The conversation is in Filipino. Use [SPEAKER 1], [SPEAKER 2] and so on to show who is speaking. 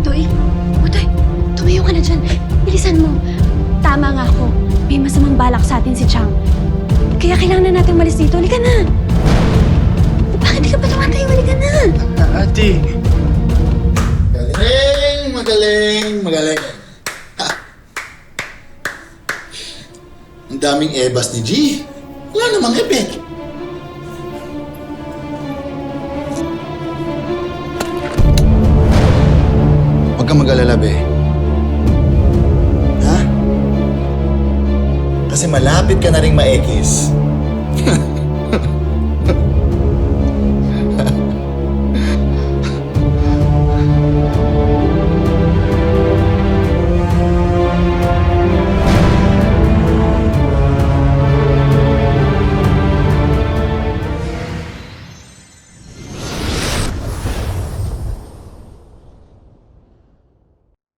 [SPEAKER 1] Butoy! Butoy! Tumayo ka na dyan. Bilisan mo. Tama nga ako. May masamang balak sa atin si Chang. Kaya kailangan na natin malis dito. Halika na! Bakit di ka pa tumatayo? Halika na!
[SPEAKER 2] Ate!
[SPEAKER 3] Magaling! Ha. Ang daming ebas ni G. Wala namang epek. Huwag kang mag-alala, be. Ha? Kasi malapit ka na ring maekis.